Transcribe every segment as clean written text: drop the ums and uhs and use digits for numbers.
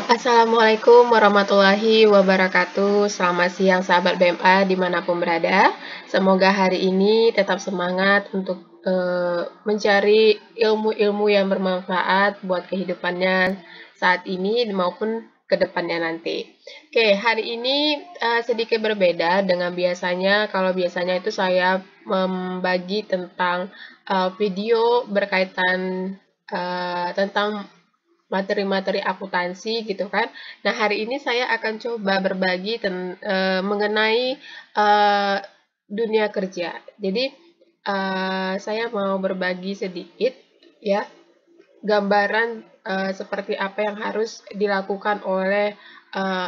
Assalamualaikum warahmatullahi wabarakatuh. Selamat siang sahabat BMA dimanapun berada. Semoga hari ini tetap semangat untuk mencari ilmu-ilmu yang bermanfaat buat kehidupannya saat ini maupun ke depannya nanti. Oke, hari ini sedikit berbeda dengan biasanya. Kalau biasanya itu saya membagi tentang video berkaitan tentang materi-materi akuntansi gitu kan. Nah, hari ini saya akan coba berbagi mengenai dunia kerja. Jadi, saya mau berbagi sedikit ya gambaran seperti apa yang harus dilakukan oleh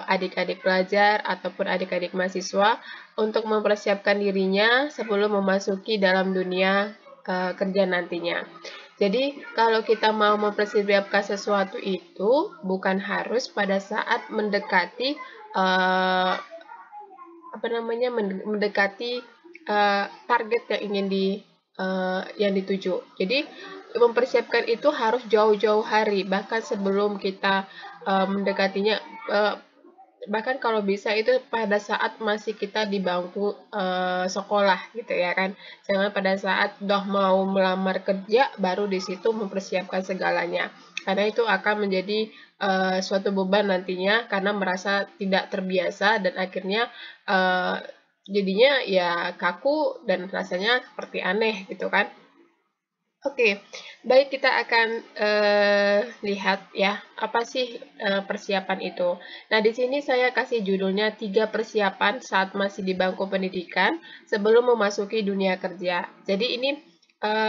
adik-adik pelajar ataupun adik-adik mahasiswa untuk mempersiapkan dirinya sebelum memasuki dalam dunia kerja nantinya. Jadi, kalau kita mau mempersiapkan sesuatu itu bukan harus pada saat mendekati target yang ingin yang dituju. Jadi, mempersiapkan itu harus jauh-jauh hari, bahkan sebelum kita mendekatinya. Bahkan kalau bisa itu pada saat masih kita di bangku sekolah gitu ya kan. Jangan pada saat udah mau melamar kerja baru di situ mempersiapkan segalanya. Karena itu akan menjadi suatu beban nantinya karena merasa tidak terbiasa dan akhirnya jadinya ya kaku dan rasanya seperti aneh gitu kan. Oke, baik kita akan lihat ya, apa sih persiapan itu. Nah, di sini saya kasih judulnya 3 persiapan saat masih di bangku pendidikan sebelum memasuki dunia kerja. Jadi ini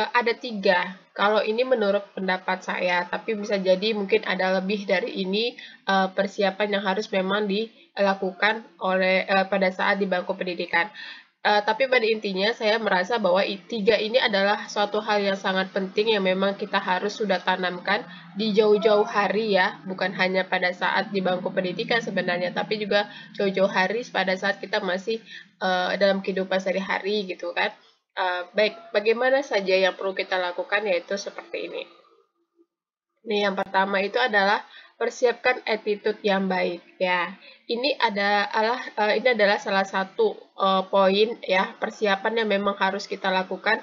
ada 3, kalau ini menurut pendapat saya, tapi bisa jadi mungkin ada lebih dari ini persiapan yang harus memang dilakukan oleh pada saat di bangku pendidikan. Tapi pada intinya saya merasa bahwa 3 ini adalah suatu hal yang sangat penting yang memang kita harus sudah tanamkan di jauh-jauh hari ya, bukan hanya pada saat di bangku pendidikan sebenarnya, tapi juga jauh-jauh hari pada saat kita masih dalam kehidupan sehari-hari gitu kan. Baik, bagaimana saja yang perlu kita lakukan yaitu seperti ini. Nih, yang pertama itu adalah persiapkan attitude yang baik ya. Ini adalah salah satu poin ya persiapan yang memang harus kita lakukan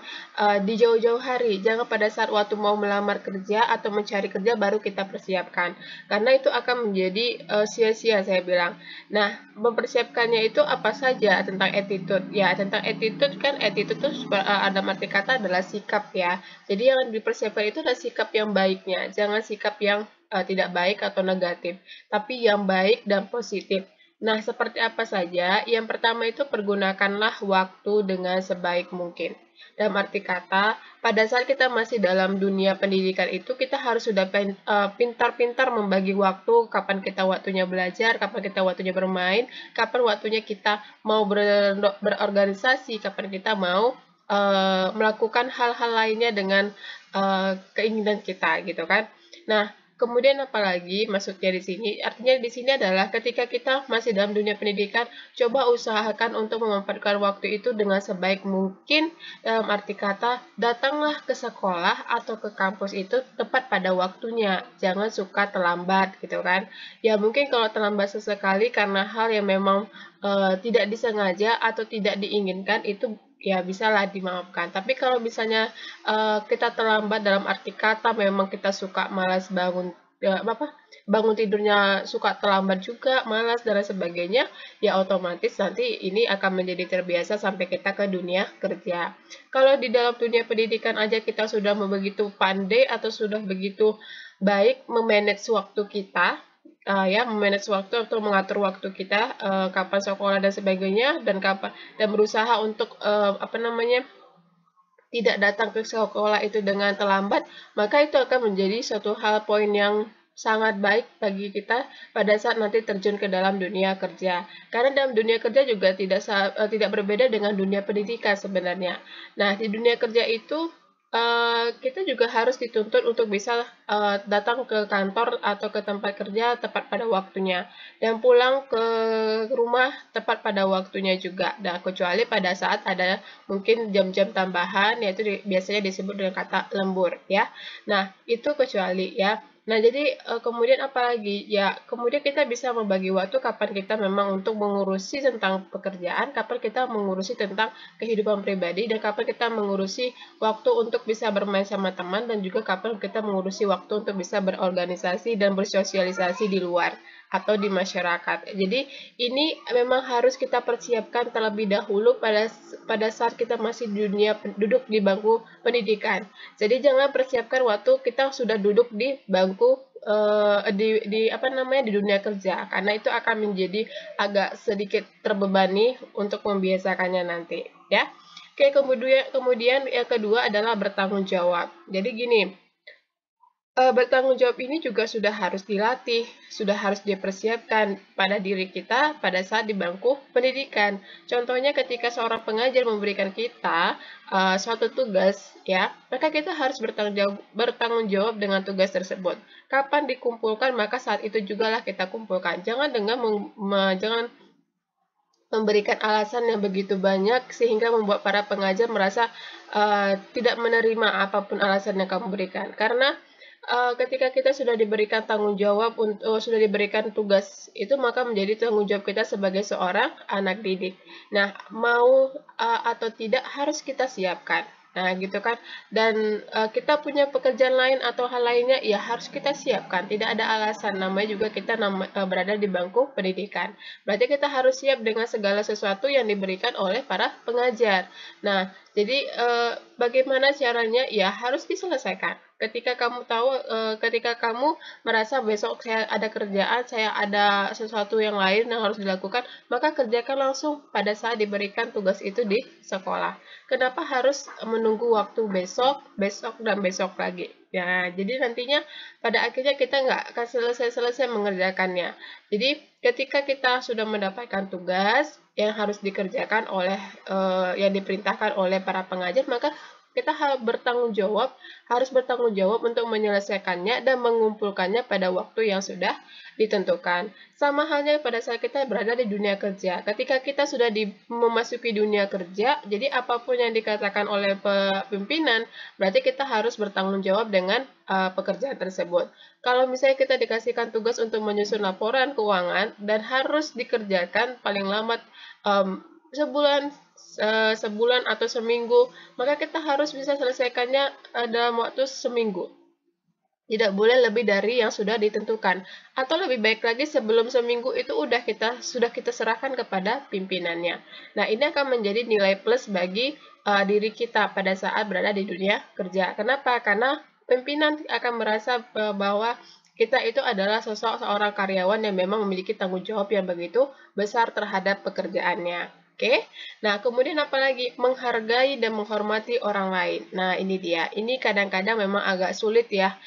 di jauh-jauh hari. Jangan pada saat waktu mau melamar kerja atau mencari kerja baru kita persiapkan. Karena itu akan menjadi sia-sia saya bilang. Nah, mempersiapkannya itu apa saja tentang attitude? Ya, tentang attitude kan attitude itu ada arti kata adalah sikap ya. Jadi yang dipersiapkan itu adalah sikap yang baiknya, jangan sikap yang tidak baik atau negatif, tapi yang baik dan positif. Nah, seperti apa saja? Yang pertama itu pergunakanlah waktu dengan sebaik mungkin. Dalam arti kata, pada saat kita masih dalam dunia pendidikan itu, kita harus sudah pintar-pintar membagi waktu, kapan kita waktunya belajar, kapan kita waktunya bermain, kapan waktunya kita mau berorganisasi, kapan kita mau melakukan hal-hal lainnya dengan keinginan kita gitu kan. Nah, kemudian apalagi maksudnya di sini? Artinya di sini adalah ketika kita masih dalam dunia pendidikan, coba usahakan untuk memanfaatkan waktu itu dengan sebaik mungkin. Dalam arti kata, datanglah ke sekolah atau ke kampus itu tepat pada waktunya. Jangan suka terlambat gitu kan. Ya mungkin kalau terlambat sesekali karena hal yang memang tidak disengaja atau tidak diinginkan itu ya bisalah dimaafkan. Tapi kalau misalnya kita terlambat dalam arti kata memang kita suka malas bangun tidurnya suka terlambat juga, malas dan lain sebagainya, ya otomatis nanti ini akan menjadi terbiasa sampai kita ke dunia kerja. Kalau di dalam dunia pendidikan aja kita sudah begitu pandai atau sudah begitu baik memanage waktu kita, memanage waktu atau mengatur waktu kita kapan sekolah dan sebagainya dan berusaha untuk tidak datang ke sekolah itu dengan terlambat, maka itu akan menjadi suatu hal poin yang sangat baik bagi kita pada saat nanti terjun ke dalam dunia kerja. Karena dalam dunia kerja juga tidak berbeda dengan dunia pendidikan sebenarnya. Nah, di dunia kerja itu kita juga harus dituntut untuk bisa datang ke kantor atau ke tempat kerja tepat pada waktunya dan pulang ke rumah tepat pada waktunya juga. Nah, kecuali pada saat ada mungkin jam-jam tambahan yaitu biasanya disebut dengan kata lembur ya. Nah, itu kecuali ya. Nah, jadi kemudian apalagi? Ya, kemudian kita bisa membagi waktu kapan kita memang untuk mengurusi tentang pekerjaan, kapan kita mengurusi tentang kehidupan pribadi, dan kapan kita mengurusi waktu untuk bisa bermain sama teman, dan juga kapan kita mengurusi waktu untuk bisa berorganisasi dan bersosialisasi di luar atau di masyarakat. Jadi, ini memang harus kita persiapkan terlebih dahulu pada saat kita masih duduk di bangku pendidikan. Jadi jangan persiapkan waktu kita sudah duduk di bangku di apa namanya di dunia kerja, karena itu akan menjadi agak sedikit terbebani untuk membiasakannya nanti, ya. Oke, kemudian yang kedua adalah bertanggung jawab. Jadi gini, bertanggung jawab ini juga sudah harus dilatih, sudah harus dipersiapkan pada diri kita pada saat di bangku pendidikan. Contohnya ketika seorang pengajar memberikan kita suatu tugas, ya, maka kita harus bertanggung jawab dengan tugas tersebut. Kapan dikumpulkan, maka saat itu juga lah kita kumpulkan. Jangan memberikan alasan yang begitu banyak sehingga membuat para pengajar merasa tidak menerima apapun alasan yang kamu berikan. Karena ketika kita sudah diberikan tanggung jawab sudah diberikan tugas itu, maka menjadi tanggung jawab kita sebagai seorang anak didik. Nah, mau atau tidak harus kita siapkan. Nah, gitu kan. Dan kita punya pekerjaan lain atau hal lainnya, ya harus kita siapkan. Tidak ada alasan, namanya juga kita berada di bangku pendidikan. Berarti kita harus siap dengan segala sesuatu yang diberikan oleh para pengajar. Nah, jadi bagaimana caranya? Ya harus diselesaikan. Ketika kamu merasa besok saya ada kerjaan, saya ada sesuatu yang lain yang harus dilakukan, maka kerjakan langsung pada saat diberikan tugas itu di sekolah. Kenapa harus menunggu waktu besok, dan besok lagi? Ya, jadi nantinya pada akhirnya kita nggak akan selesai-selesai mengerjakannya. Jadi ketika kita sudah mendapatkan tugas yang harus dikerjakan yang diperintahkan oleh para pengajar, maka kita harus bertanggung jawab untuk menyelesaikannya dan mengumpulkannya pada waktu yang sudah ditentukan. Sama halnya pada saat kita berada di dunia kerja. Ketika kita sudah memasuki dunia kerja, jadi apapun yang dikatakan oleh pimpinan, berarti kita harus bertanggung jawab dengan pekerjaan tersebut. Kalau misalnya kita dikasihkan tugas untuk menyusun laporan keuangan dan harus dikerjakan paling lambat sebulan atau seminggu, maka kita harus bisa selesaikannya dalam waktu seminggu. Tidak boleh lebih dari yang sudah ditentukan. Atau lebih baik lagi sebelum seminggu itu sudah kita serahkan kepada pimpinannya. Nah, ini akan menjadi nilai plus bagi diri kita pada saat berada di dunia kerja. Kenapa? Karena pimpinan akan merasa bahwa kita itu adalah seorang karyawan yang memang memiliki tanggung jawab yang begitu besar terhadap pekerjaannya. Oke, nah kemudian apalagi? Menghargai dan menghormati orang lain. Nah, ini dia. Ini kadang-kadang memang agak sulit ya.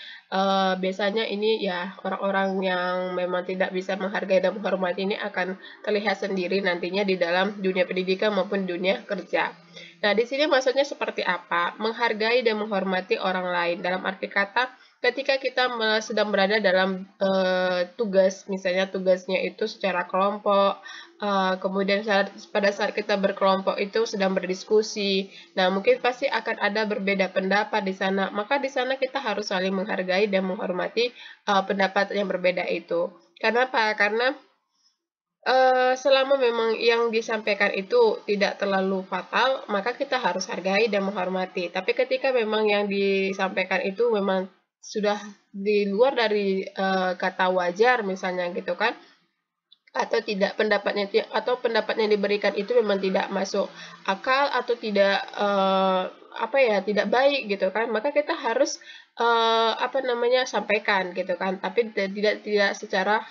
Biasanya ini ya orang-orang yang memang tidak bisa menghargai dan menghormati ini akan terlihat sendiri nantinya di dalam dunia pendidikan maupun dunia kerja. Nah, di sini maksudnya seperti apa? Menghargai dan menghormati orang lain. Dalam arti kata, ketika kita sedang berada dalam tugas, misalnya tugasnya itu secara kelompok, kemudian pada saat kita berkelompok itu sedang berdiskusi, nah mungkin pasti akan ada berbeda pendapat di sana, maka di sana kita harus saling menghargai dan menghormati pendapat yang berbeda itu. Kenapa? Karena selama memang yang disampaikan itu tidak terlalu fatal, maka kita harus hargai dan menghormati. Tapi ketika memang yang disampaikan itu memang sudah di luar dari kata wajar misalnya gitu kan, atau pendapat yang diberikan itu memang tidak masuk akal atau tidak tidak baik gitu kan, maka kita harus sampaikan gitu kan, tapi tidak secara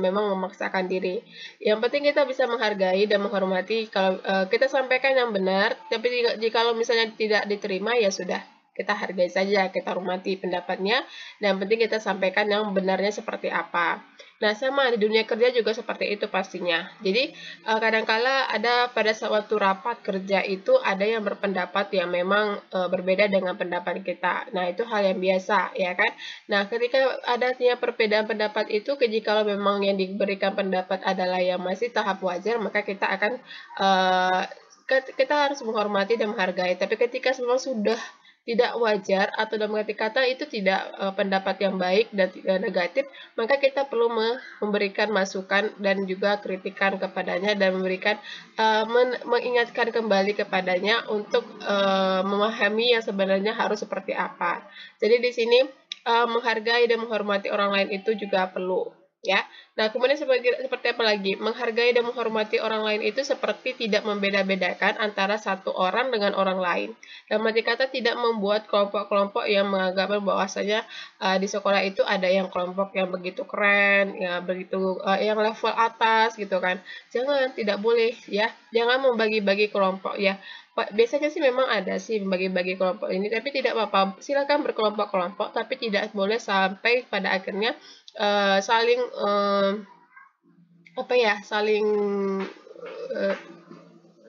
memang memaksakan diri. Yang penting kita bisa menghargai dan menghormati. Kalau kita sampaikan yang benar, tapi jika misalnya tidak diterima, ya sudah, kita hargai saja, kita hormati pendapatnya, dan penting kita sampaikan yang benarnya seperti apa. Nah, sama di dunia kerja juga seperti itu pastinya. Jadi, kadangkala ada pada suatu rapat kerja itu ada yang berpendapat yang memang berbeda dengan pendapat kita. Nah, itu hal yang biasa, ya kan? Nah, ketika adanya perbedaan pendapat itu, jika memang yang diberikan pendapat adalah yang masih tahap wajar, maka kita akan kita harus menghormati dan menghargai. Tapi ketika memang sudah tidak wajar atau dalam arti kata itu tidak pendapat yang baik dan tidak negatif, maka kita perlu memberikan masukan dan juga kritikan kepadanya dan memberikan mengingatkan kembali kepadanya untuk memahami yang sebenarnya harus seperti apa. Jadi di sini menghargai dan menghormati orang lain itu juga perlu, ya. Nah, kemudian seperti apa lagi? Menghargai dan menghormati orang lain itu seperti tidak membeda-bedakan antara satu orang dengan orang lain. Dalam arti kata tidak membuat kelompok-kelompok yang menganggap bahwasanya di sekolah itu ada yang kelompok yang begitu keren, ya begitu yang level atas gitu kan. Jangan, tidak boleh ya. Jangan membagi-bagi kelompok ya. Biasanya sih memang ada sih membagi-bagi kelompok ini, tapi tidak apa-apa. Silakan berkelompok-kelompok, tapi tidak boleh sampai pada akhirnya saling apa ya, saling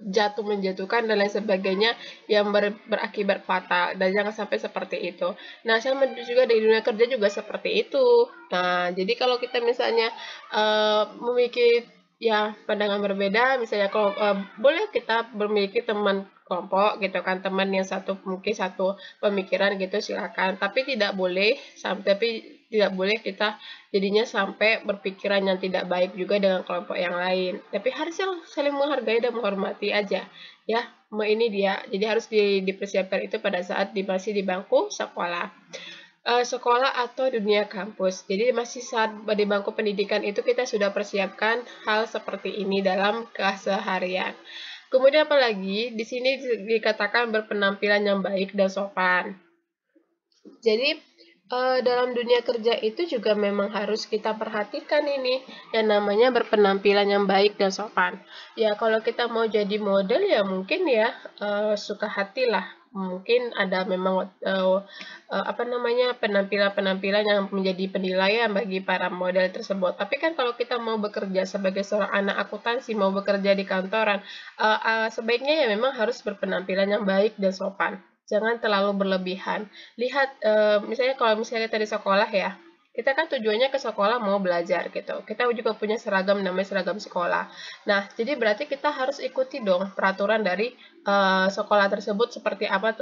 jatuh menjatuhkan dan lain sebagainya yang berakibat fatal, dan jangan sampai seperti itu. Nah, sama juga di dunia kerja juga seperti itu. Nah, jadi kalau kita misalnya memiliki ya pandangan berbeda, misalnya kalau boleh kita memiliki teman kelompok gitu kan, teman yang mungkin satu pemikiran gitu, silakan, tapi tidak boleh kita jadinya sampai berpikiran yang tidak baik juga dengan kelompok yang lain. Tapi harus saling menghargai dan menghormati aja ya. Ini dia, jadi harus dipersiapkan itu pada saat masih di bangku sekolah. Sekolah atau dunia kampus. Jadi masih saat di bangku pendidikan itu kita sudah persiapkan hal seperti ini dalam keseharian. Kemudian apalagi di sini dikatakan berpenampilan yang baik dan sopan. Jadi dalam dunia kerja itu juga memang harus kita perhatikan ini yang namanya berpenampilan yang baik dan sopan. Ya kalau kita mau jadi model ya mungkin ya suka hati lah. Mungkin ada memang penampilan-penampilan yang menjadi penilaian bagi para model tersebut. Tapi kan kalau kita mau bekerja sebagai seorang anak akuntansi, mau bekerja di kantoran, sebaiknya ya memang harus berpenampilan yang baik dan sopan. Jangan terlalu berlebihan. Lihat, misalnya kalau misalnya kita di sekolah ya, kita kan tujuannya ke sekolah mau belajar gitu. Kita juga punya seragam namanya seragam sekolah. Nah, jadi berarti kita harus ikuti dong peraturan dari sekolah tersebut seperti apa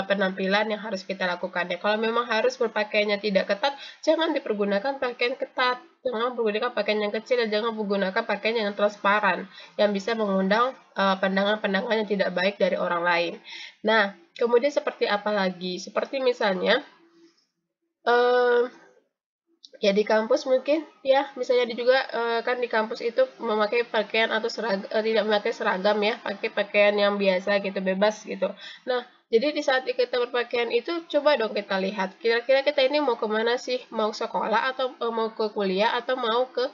penampilan yang harus kita lakukan. Ya, kalau memang harus berpakaiannya tidak ketat, jangan dipergunakan pakaian ketat. Jangan menggunakan pakaian yang kecil dan jangan menggunakan pakaian yang transparan yang bisa mengundang pandangan-pandangan yang tidak baik dari orang lain. Nah, kemudian seperti apa lagi? Seperti misalnya ya di kampus mungkin ya, misalnya juga kan di kampus itu memakai pakaian atau tidak memakai seragam ya, pakai pakaian yang biasa gitu, bebas gitu. Nah, jadi di saat kita berpakaian itu coba dong kita lihat kira-kira kita ini mau kemana sih, mau sekolah atau mau ke kuliah atau mau ke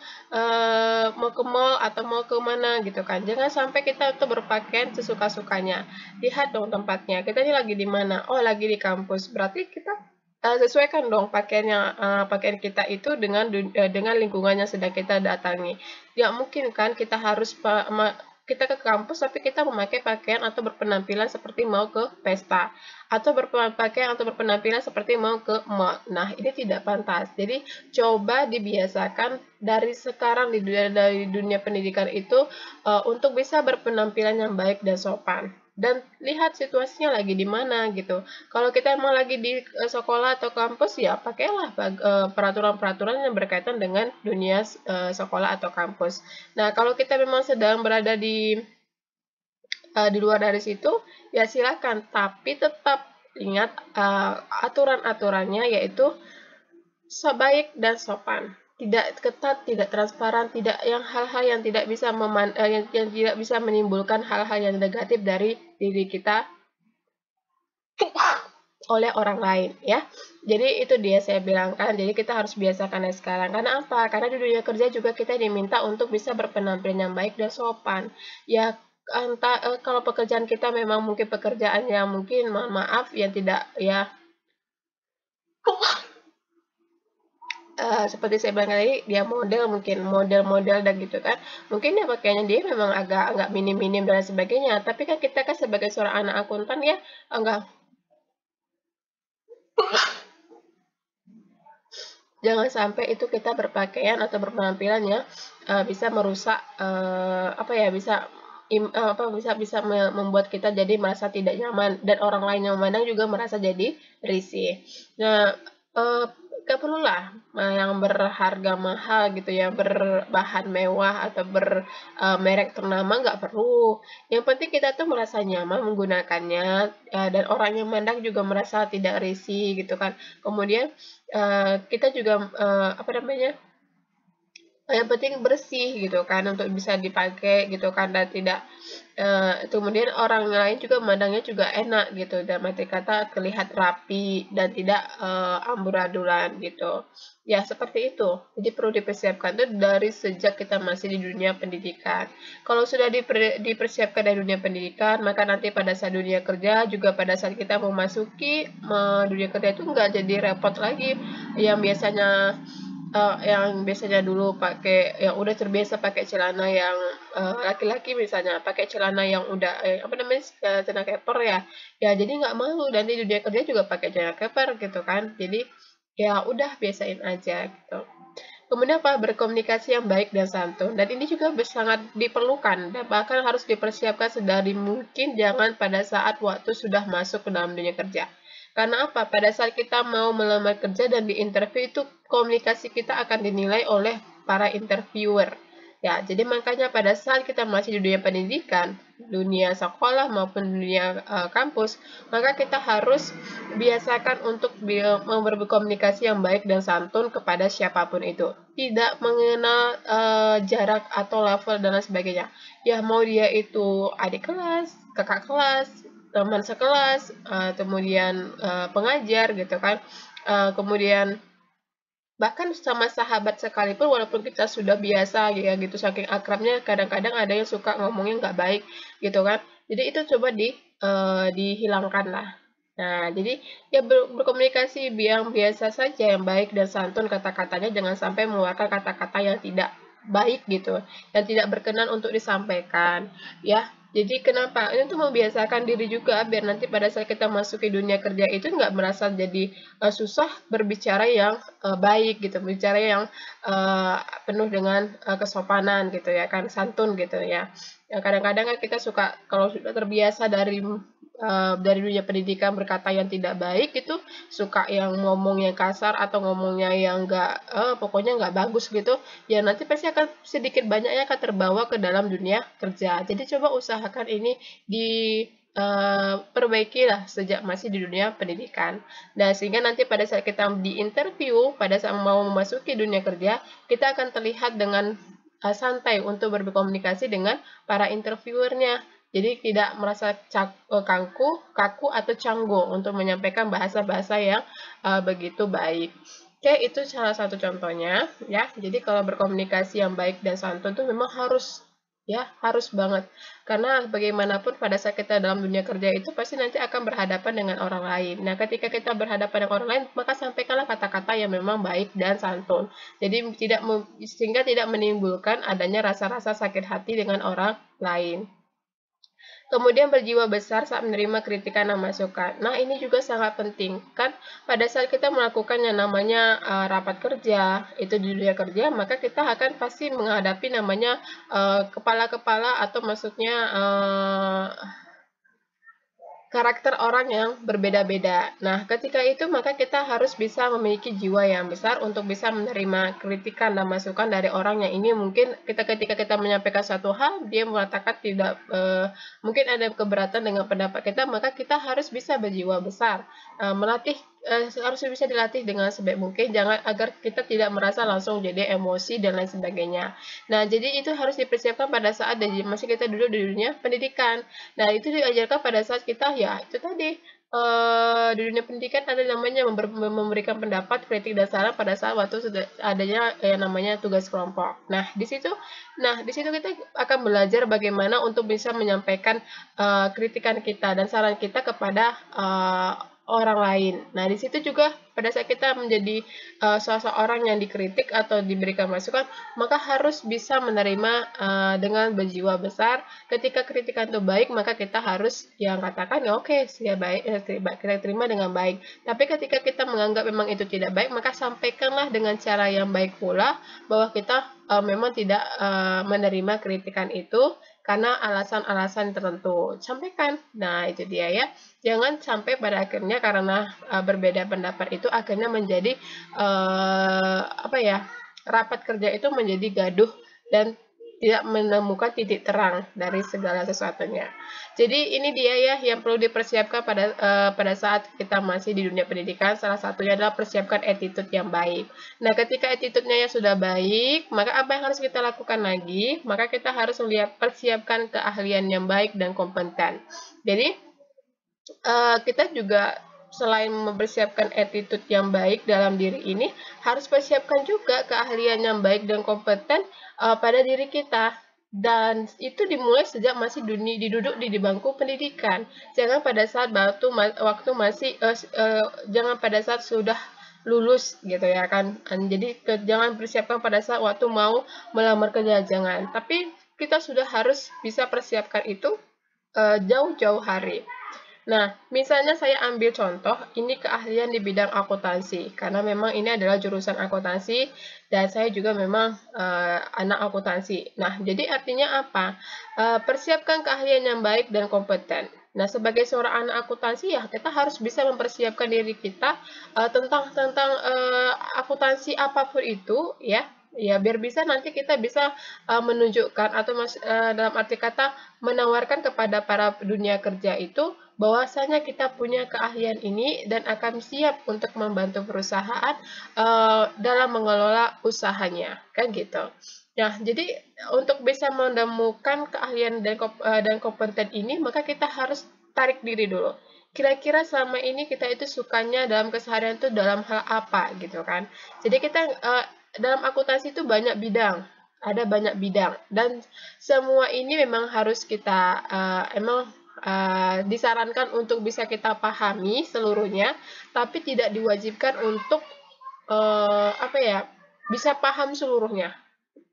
mall atau mau ke mana gitu kan. Jangan sampai kita tuh berpakaian sesuka-sukanya. Lihat dong tempatnya, kita ini lagi di mana, oh lagi di kampus, berarti kita sesuaikan dong pakaian kita itu dengan lingkungan yang sedang kita datangi. Nggak mungkin kan kita harus kita ke kampus tapi kita memakai pakaian atau berpenampilan seperti mau ke pesta atau berpakaian atau berpenampilan seperti mau ke mall. Nah, ini tidak pantas. Jadi coba dibiasakan dari sekarang dari dunia pendidikan itu untuk bisa berpenampilan yang baik dan sopan. Dan lihat situasinya lagi di mana gitu. Kalau kita emang lagi di sekolah atau kampus ya pakailah peraturan-peraturan yang berkaitan dengan dunia sekolah atau kampus. Nah, kalau kita memang sedang berada di luar dari situ ya silakan, tapi tetap ingat aturan-aturannya, yaitu baik dan sopan. Tidak ketat, tidak transparan, tidak yang hal-hal yang tidak bisa yang tidak bisa menimbulkan hal-hal yang negatif dari diri kita oleh orang lain ya. Jadi itu dia saya bilang kan. Jadi kita harus biasakan dari sekarang. Karena apa? Karena di dunia kerja juga kita diminta untuk bisa berpenampilan yang baik dan sopan. Ya kalau pekerjaan kita memang mungkin pekerjaan yang mungkin maaf yang tidak ya seperti saya bilang tadi, dia mungkin model-model dan gitu kan, mungkin ya pakaiannya dia memang agak minim-minim dan sebagainya, tapi kan kita kan sebagai seorang anak akuntan ya enggak, jangan sampai itu kita berpakaian atau berpenampilan ya bisa merusak bisa bisa bisa membuat kita jadi merasa tidak nyaman dan orang lain yang memandang juga merasa jadi risih. Nah, gak perlulah yang berharga mahal gitu ya, berbahan mewah atau bermerek ternama, nggak perlu. Yang penting kita tuh merasa nyaman menggunakannya, dan orang yang memandang juga merasa tidak risih gitu kan. Kemudian kita juga apa namanya, yang penting bersih gitu kan untuk bisa dipakai gitu kan, dan tidak kemudian orang lain juga memandangnya juga enak gitu, dan arti kata terlihat rapi dan tidak amburadulan gitu. Ya seperti itu. Jadi perlu dipersiapkan tuh dari sejak kita masih di dunia pendidikan. Kalau sudah dipersiapkan dari dunia pendidikan, maka nanti pada saat dunia kerja juga, pada saat kita memasuki dunia kerja itu nggak jadi repot lagi. Yang biasanya dulu yang udah terbiasa pakai celana yang laki-laki misalnya pakai celana yang udah apa namanya, celana keper ya, jadi nggak malu, dan di dunia kerja juga pakai celana keper gitu kan. Jadi ya udah biasain aja gitu. Kemudian apa? Berkomunikasi yang baik dan santun. Dan ini juga sangat diperlukan dan bahkan harus dipersiapkan sedari mungkin, jangan pada saat waktu sudah masuk ke dalam dunia kerja. Karena apa? Pada saat kita mau melamar kerja dan di interview itu, komunikasi kita akan dinilai oleh para interviewer. Ya, jadi makanya pada saat kita masih di dunia pendidikan, dunia sekolah maupun dunia kampus, maka kita harus biasakan untuk berkomunikasi yang baik dan santun kepada siapapun itu. Tidak mengenal jarak atau level dan lain sebagainya. Ya, mau dia itu adik kelas, kakak kelas, teman sekelas, kemudian pengajar gitu kan, kemudian bahkan sama sahabat sekalipun, walaupun kita sudah biasa ya gitu, saking akrabnya kadang-kadang ada yang suka ngomongnya nggak baik gitu kan. Jadi itu coba dihilangkan lah. Nah, jadi ya berkomunikasi yang biasa saja, yang baik dan santun kata-katanya, jangan sampai mengeluarkan kata-kata yang tidak baik gitu, yang tidak berkenan untuk disampaikan ya. Jadi kenapa? Ini tuh membiasakan diri juga biar nanti pada saat kita masuk ke dunia kerja itu nggak merasa jadi susah berbicara yang baik gitu, bicara yang penuh dengan kesopanan gitu ya kan, santun gitu ya. Ya kadang-kadang kan kita suka kalau sudah terbiasa dari dunia pendidikan berkata yang tidak baik itu, suka yang ngomong yang kasar atau ngomongnya yang pokoknya nggak bagus gitu, ya nanti pasti akan sedikit banyaknya akan terbawa ke dalam dunia kerja. Jadi coba usahakan ini perbaiki lah sejak masih di dunia pendidikan. Nah, sehingga nanti pada saat kita di interview, pada saat mau memasuki dunia kerja, kita akan terlihat dengan santai untuk berkomunikasi dengan para interviewernya. Jadi tidak merasa kaku atau canggung untuk menyampaikan bahasa-bahasa yang begitu baik. Oke, itu salah satu contohnya ya. Jadi kalau berkomunikasi yang baik dan santun itu memang harus banget. Karena bagaimanapun pada saat kita dalam dunia kerja itu pasti nanti akan berhadapan dengan orang lain. Nah, ketika kita berhadapan dengan orang lain, maka sampaikanlah kata-kata yang memang baik dan santun. Jadi sehingga tidak menimbulkan adanya rasa-rasa sakit hati dengan orang lain. Kemudian berjiwa besar saat menerima kritikan dan masukan. Nah, ini juga sangat penting. Kan pada saat kita melakukan yang namanya rapat kerja, itu di dunia kerja, maka kita akan pasti menghadapi namanya kepala-kepala atau maksudnya karakter orang yang berbeda-beda. Nah, ketika itu maka kita harus bisa memiliki jiwa yang besar untuk bisa menerima kritikan dan masukan dari orang yang ini mungkin ketika kita menyampaikan satu hal, dia mengatakan tidak mungkin ada keberatan dengan pendapat kita, maka kita harus bisa berjiwa besar. Harus bisa dilatih dengan sebaik mungkin, jangan agar kita tidak merasa langsung jadi emosi dan lain sebagainya. Nah, jadi itu harus dipersiapkan pada saat masih kita duduk di dunia pendidikan. Nah, itu diajarkan pada saat kita ya itu tadi di dunia pendidikan ada namanya memberikan pendapat, kritik dan saran pada saat waktu sudah adanya yang namanya tugas kelompok. Nah, di situ kita akan belajar bagaimana untuk bisa menyampaikan kritikan kita dan saran kita kepada orang lain. Nah, di situ juga pada saat kita menjadi seseorang yang dikritik atau diberikan masukan, maka harus bisa menerima dengan berjiwa besar. Ketika kritikan itu baik, maka kita harus yang katakan ya oke, kita terima dengan baik. Tapi ketika kita menganggap memang itu tidak baik, maka sampaikanlah dengan cara yang baik pula bahwa kita memang tidak menerima kritikan itu karena alasan-alasan tertentu. Sampaikan. Nah, itu dia ya. Jangan sampai pada akhirnya karena berbeda pendapat itu akhirnya menjadi rapat kerja itu menjadi gaduh dan tidak menemukan titik terang dari segala sesuatunya. Jadi ini dia ya yang perlu dipersiapkan pada saat kita masih di dunia pendidikan. Salah satunya adalah persiapkan attitude yang baik. Nah, ketika attitude-nya yang sudah baik, maka apa yang harus kita lakukan lagi? Maka kita harus persiapkan keahlian yang baik dan kompeten. Jadi kita juga selain mempersiapkan attitude yang baik dalam diri ini, harus persiapkan juga keahlian yang baik dan kompeten pada diri kita. Dan itu dimulai sejak masih duduk di bangku pendidikan. Jangan pada saat jangan pada saat sudah lulus gitu ya kan. Jadi jangan persiapkan pada saat waktu mau melamar kerja, jangan. Tapi kita sudah harus bisa persiapkan itu jauh-jauh hari. Nah, misalnya saya ambil contoh, ini keahlian di bidang akuntansi, karena memang ini adalah jurusan akuntansi, dan saya juga memang anak akuntansi. Nah, jadi artinya apa? Persiapkan keahlian yang baik dan kompeten. Nah, sebagai seorang anak akuntansi, ya kita harus bisa mempersiapkan diri kita tentang akuntansi apapun itu, ya biar bisa nanti kita bisa menunjukkan atau dalam arti kata menawarkan kepada para dunia kerja itu bahwasanya kita punya keahlian ini dan akan siap untuk membantu perusahaan dalam mengelola usahanya, kan gitu. Nah, jadi untuk bisa menemukan keahlian dan kompeten ini, maka kita harus tarik diri dulu. Kira-kira selama ini kita itu sukanya dalam keseharian itu dalam hal apa gitu kan. Jadi kita dalam akuntansi itu banyak bidang, ada banyak bidang, dan semua ini memang harus kita disarankan untuk bisa kita pahami seluruhnya, tapi tidak diwajibkan untuk bisa paham seluruhnya.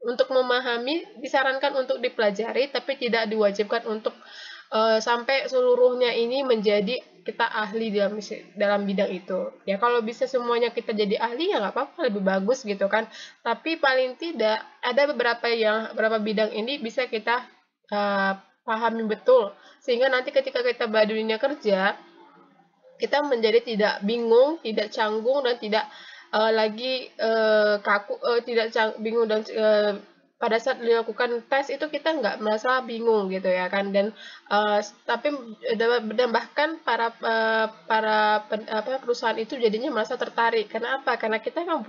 Untuk memahami disarankan untuk dipelajari, tapi tidak diwajibkan untuk sampai seluruhnya ini menjadi kita ahli dalam bidang itu. Ya kalau bisa semuanya kita jadi ahli ya nggak apa-apa, lebih bagus gitu kan. Tapi paling tidak ada beberapa bidang ini bisa kita pahami betul, sehingga nanti ketika kita pada dunia kerja kita menjadi tidak bingung, tidak canggung, dan tidak lagi kaku, bingung dan pada saat dilakukan tes itu kita nggak merasa bingung gitu ya kan. Dan bahkan para perusahaan itu jadinya merasa tertarik. Karena apa? Karena kita kan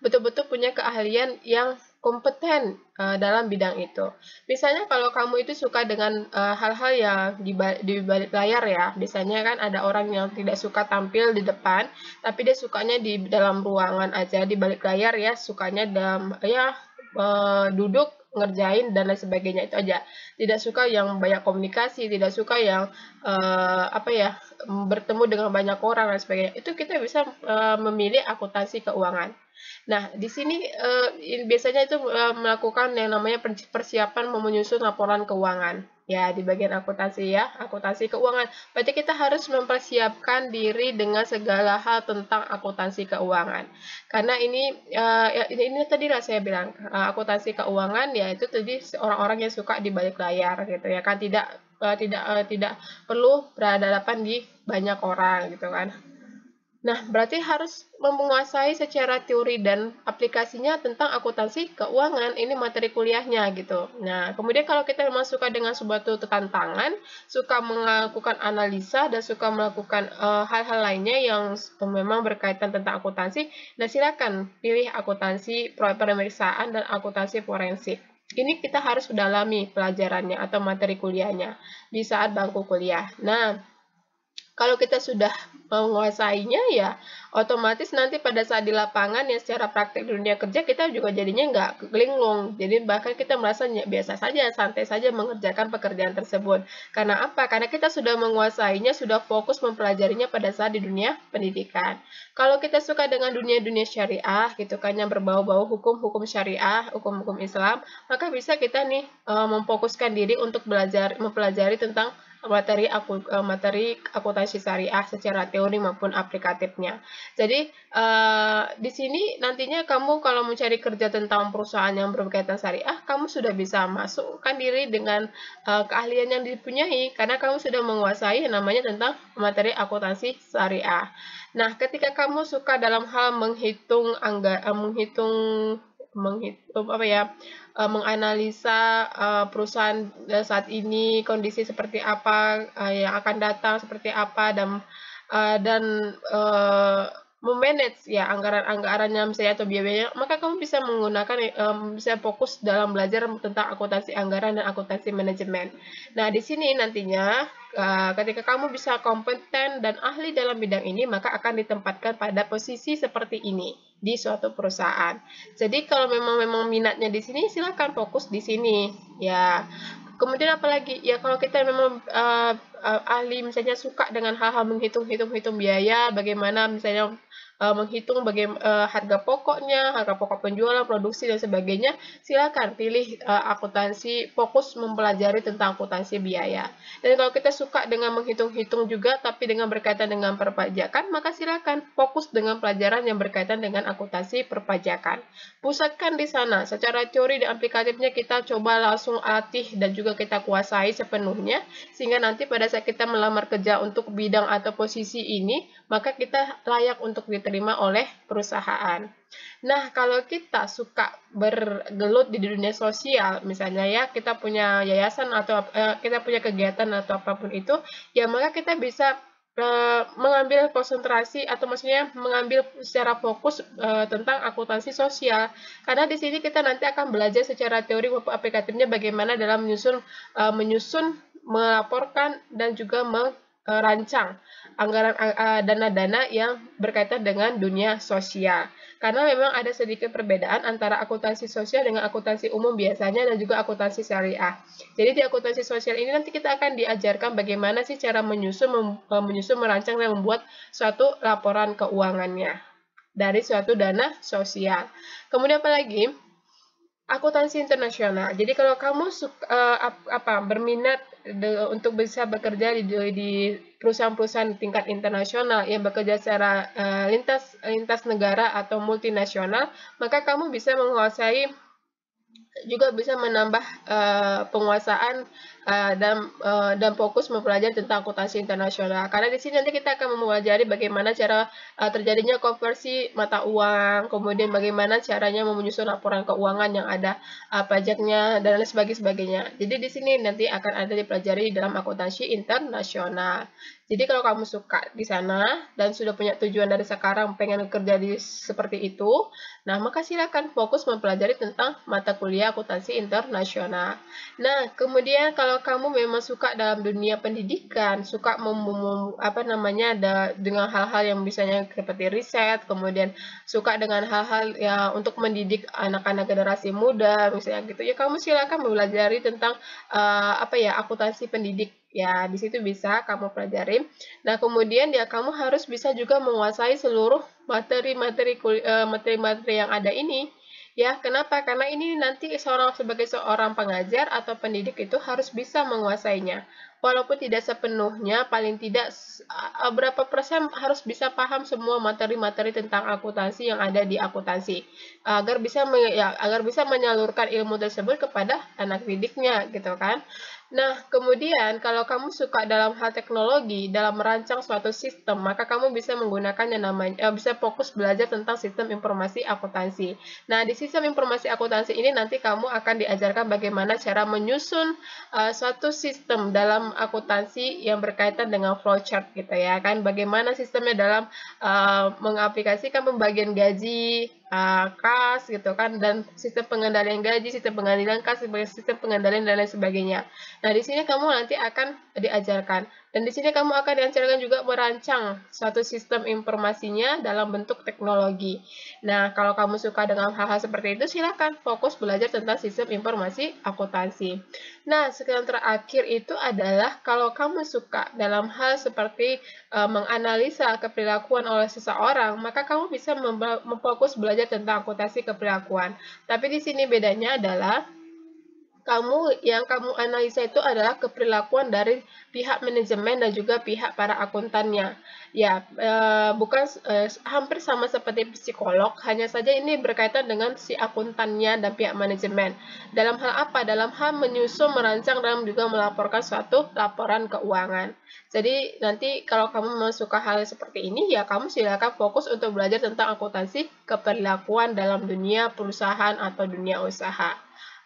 betul-betul punya keahlian yang kompeten dalam bidang itu. Misalnya kalau kamu itu suka dengan hal-hal yang di balik layar ya, biasanya kan ada orang yang tidak suka tampil di depan, tapi dia sukanya di dalam ruangan aja, di balik layar ya, sukanya duduk ngerjain dan lain sebagainya, itu aja. Tidak suka yang banyak komunikasi, tidak suka yang bertemu dengan banyak orang dan sebagainya. Itu kita bisa memilih akuntansi keuangan. Nah, di sini biasanya itu melakukan yang namanya persiapan menyusun laporan keuangan. Ya, di bagian akuntansi ya, akuntansi keuangan. Berarti kita harus mempersiapkan diri dengan segala hal tentang akuntansi keuangan. Karena ini tadi lah saya bilang, akuntansi keuangan ya itu tadi orang-orang yang suka di balik layar gitu ya kan, tidak perlu berhadapan di banyak orang gitu kan. Nah, berarti harus menguasai secara teori dan aplikasinya tentang akuntansi keuangan. Ini materi kuliahnya gitu. Nah, kemudian kalau kita memang suka dengan suatu tantangan, suka melakukan analisa, dan suka melakukan hal-hal lainnya yang memang berkaitan tentang akuntansi, nah silakan pilih akuntansi pemeriksaan dan akuntansi forensik. Ini kita harus mendalami pelajarannya atau materi kuliahnya di saat bangku kuliah. Nah, kalau kita sudah menguasainya ya otomatis nanti pada saat di lapangan ya secara praktek di dunia kerja kita juga jadinya nggak linglung. Jadi bahkan kita merasa biasa saja, santai saja mengerjakan pekerjaan tersebut. Karena apa? Karena kita sudah menguasainya, sudah fokus mempelajarinya pada saat di dunia pendidikan. Kalau kita suka dengan dunia syariah gitu kan, yang berbau-bau hukum-hukum syariah, hukum-hukum Islam, maka bisa kita nih memfokuskan diri untuk mempelajari tentang materi akuntansi syariah secara teori maupun aplikatifnya. Jadi di sini nantinya kamu kalau mencari kerja tentang perusahaan yang berkaitan syariah, kamu sudah bisa masukkan diri dengan keahlian yang dipunyai karena kamu sudah menguasai yang namanya tentang materi akuntansi syariah. Nah, ketika kamu suka dalam hal menghitung menganalisa perusahaan saat ini kondisi seperti apa, yang akan datang seperti apa, dan memanage ya anggaran-anggarannya misalnya atau biayanya, maka kamu bisa menggunakan bisa fokus dalam belajar tentang akuntansi anggaran dan akuntansi manajemen. Nah, di sini nantinya ketika kamu bisa kompeten dan ahli dalam bidang ini, maka akan ditempatkan pada posisi seperti ini di suatu perusahaan. Jadi kalau memang minatnya di sini, silakan fokus di sini ya. Kemudian apalagi ya, kalau kita memang ahli misalnya suka dengan hal-hal menghitung biaya, bagaimana misalnya menghitung harga pokok penjualan, produksi dan sebagainya, silakan pilih akuntansi, fokus mempelajari tentang akuntansi biaya. Dan kalau kita suka dengan menghitung-hitung juga tapi dengan berkaitan dengan perpajakan, maka silakan fokus dengan pelajaran yang berkaitan dengan akuntansi perpajakan. Pusatkan di sana, secara teori dan aplikatifnya kita coba langsung latih dan juga kita kuasai sepenuhnya, sehingga nanti pada saat kita melamar kerja untuk bidang atau posisi ini, maka kita layak untuk diterima oleh perusahaan. Nah, kalau kita suka bergelut di dunia sosial, misalnya ya, kita punya yayasan atau kita punya kegiatan atau apapun itu, ya maka kita bisa mengambil konsentrasi atau maksudnya mengambil secara fokus tentang akuntansi sosial. Karena di sini kita nanti akan belajar secara teori maupun aplikatifnya bagaimana dalam menyusun, melaporkan dan juga merancang anggaran dana-dana yang berkaitan dengan dunia sosial. Karena memang ada sedikit perbedaan antara akuntansi sosial dengan akuntansi umum biasanya dan juga akuntansi syariah. Jadi di akuntansi sosial ini nanti kita akan diajarkan bagaimana sih cara menyusun, merancang dan membuat suatu laporan keuangannya dari suatu dana sosial. Kemudian apa lagi? Akuntansi internasional. Jadi kalau kamu berminat untuk bisa bekerja di perusahaan-perusahaan tingkat internasional yang bekerja secara lintas negara atau multinasional, maka kamu bisa menguasai, juga bisa menambah penguasaan dan fokus mempelajari tentang akuntansi internasional. Karena di sini nanti kita akan mempelajari bagaimana cara terjadinya konversi mata uang, kemudian bagaimana caranya menyusun laporan keuangan yang ada pajaknya dan lain sebagainya. Jadi di sini nanti akan ada dipelajari dalam akuntansi internasional. Jadi kalau kamu suka di sana dan sudah punya tujuan dari sekarang pengen kerja seperti itu, nah maka silakan fokus mempelajari tentang mata kuliah akuntansi internasional. Nah, kemudian kalau kamu memang suka dalam dunia pendidikan, suka dengan hal-hal yang misalnya seperti riset, kemudian suka dengan hal-hal ya untuk mendidik anak-anak generasi muda, misalnya gitu, ya kamu silakan mempelajari tentang akuntansi pendidik. Ya, di situ bisa kamu pelajari. Nah, kemudian ya kamu harus bisa juga menguasai seluruh materi-materi yang ada ini. Ya, kenapa? Karena ini nanti sebagai seorang pengajar atau pendidik itu harus bisa menguasainya. Walaupun tidak sepenuhnya, paling tidak berapa persen harus bisa paham semua materi-materi tentang akuntansi yang ada di akuntansi. Agar bisa menyalurkan ilmu tersebut kepada anak didiknya, gitu kan. Nah, kemudian kalau kamu suka dalam hal teknologi, dalam merancang suatu sistem, maka kamu bisa menggunakan yang namanya, bisa fokus belajar tentang sistem informasi akuntansi. Nah, di sistem informasi akuntansi ini nanti kamu akan diajarkan bagaimana cara menyusun suatu sistem dalam akuntansi yang berkaitan dengan flowchart gitu ya kan. Bagaimana sistemnya dalam mengaplikasikan pembagian gaji, kas gitu kan, dan sistem pengendalian gaji, sistem pengendalian kas, sistem pengendalian dan lain sebagainya. Nah, di sini kamu nanti akan diajarkan. Dan di sini kamu akan diajarkan juga merancang suatu sistem informasinya dalam bentuk teknologi. Nah, kalau kamu suka dengan hal-hal seperti itu, silakan fokus belajar tentang sistem informasi akuntansi. Nah, sekarang terakhir itu adalah kalau kamu suka dalam hal seperti menganalisa keperilakuan oleh seseorang, maka kamu bisa memfokus belajar tentang akuntansi keperilakuan. Tapi di sini bedanya adalah yang kamu analisa itu adalah keperilakuan dari pihak manajemen dan juga pihak para akuntannya. Ya, bukan hampir sama seperti psikolog, hanya saja ini berkaitan dengan si akuntannya dan pihak manajemen. Dalam hal apa? Dalam hal menyusun, merancang, dan juga melaporkan suatu laporan keuangan. Jadi nanti kalau kamu memang suka hal seperti ini, ya kamu silakan fokus untuk belajar tentang akuntansi keperilakuan dalam dunia perusahaan atau dunia usaha.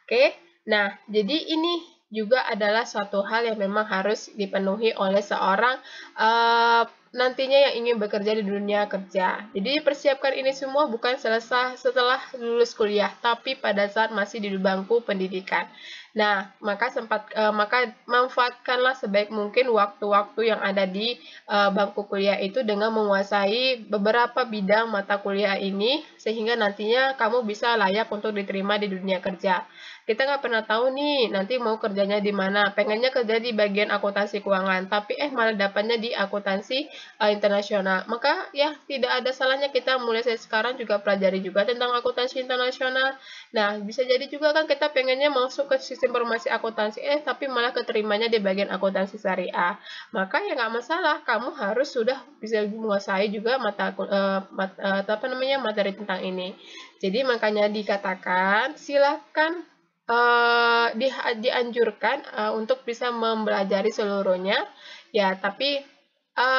Oke? Nah, jadi ini juga adalah suatu hal yang memang harus dipenuhi oleh seorang nantinya yang ingin bekerja di dunia kerja. Jadi persiapkan ini semua bukan selesai setelah lulus kuliah, tapi pada saat masih di bangku pendidikan. Nah, maka manfaatkanlah sebaik mungkin waktu-waktu yang ada di bangku kuliah itu dengan menguasai beberapa bidang mata kuliah ini, sehingga nantinya kamu bisa layak untuk diterima di dunia kerja. Kita nggak pernah tahu nih nanti mau kerjanya di mana. Pengennya kerja di bagian akuntansi keuangan, tapi malah dapatnya di akuntansi internasional. Maka ya tidak ada salahnya kita mulai dari sekarang juga pelajari juga tentang akuntansi internasional. Nah, bisa jadi juga kan kita pengennya masuk ke sistem informasi akuntansi, tapi malah keterimanya di bagian akuntansi syariah. Maka ya nggak masalah, kamu harus sudah bisa menguasai juga materi tentang ini. Jadi makanya dikatakan silakan dianjurkan untuk bisa mempelajari seluruhnya, ya, tapi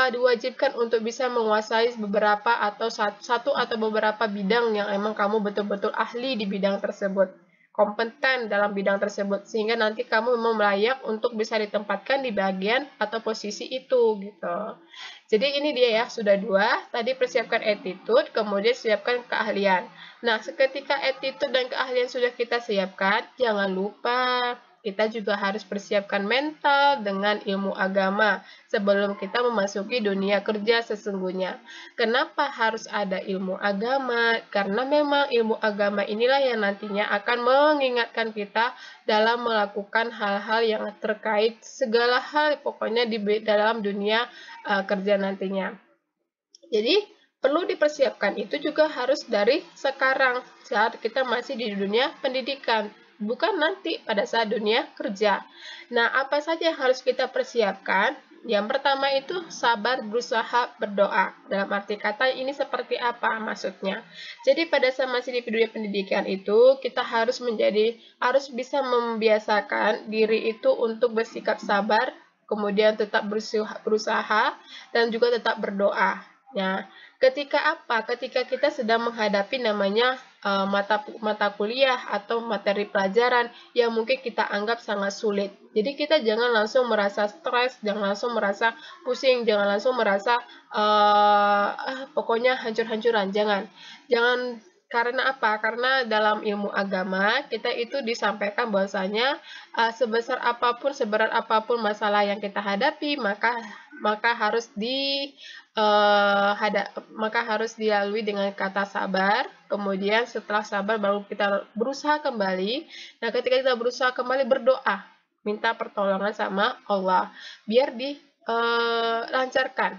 diwajibkan untuk bisa menguasai beberapa atau satu atau beberapa bidang yang emang kamu betul-betul ahli di bidang tersebut, kompeten dalam bidang tersebut, sehingga nanti kamu memang layak untuk bisa ditempatkan di bagian atau posisi itu, gitu. Jadi ini dia ya, sudah 2. Tadi persiapkan attitude, kemudian siapkan keahlian. Nah, seketika attitude dan keahlian sudah kita siapkan, jangan lupa kita juga harus persiapkan mental dengan ilmu agama sebelum kita memasuki dunia kerja sesungguhnya. Kenapa harus ada ilmu agama? Karena memang ilmu agama inilah yang nantinya akan mengingatkan kita dalam melakukan hal-hal yang terkait segala hal pokoknya di dalam dunia kerja nantinya. Jadi perlu dipersiapkan itu juga harus dari sekarang saat kita masih di dunia pendidikan, bukan nanti pada saat dunia kerja. Nah, apa saja yang harus kita persiapkan? Yang pertama itu sabar, berusaha, berdoa. Dalam arti kata ini seperti apa maksudnya? Jadi pada saat masih di dunia pendidikan itu kita harus bisa membiasakan diri itu untuk bersikap sabar, kemudian tetap berusaha dan juga tetap berdoa. Nah, ketika kita sedang menghadapi namanya mata kuliah atau materi pelajaran yang mungkin kita anggap sangat sulit. Jadi kita jangan langsung merasa stres, jangan langsung merasa pusing, jangan langsung merasa pokoknya hancur-hancuran. Jangan. Karena apa? Karena dalam ilmu agama kita itu disampaikan bahwasanya sebesar apapun, seberat apapun masalah yang kita hadapi, maka harus dilalui dengan kata sabar. Kemudian setelah sabar baru kita berusaha kembali. Nah, ketika kita berusaha kembali, berdoa, minta pertolongan sama Allah biar dilancarkan.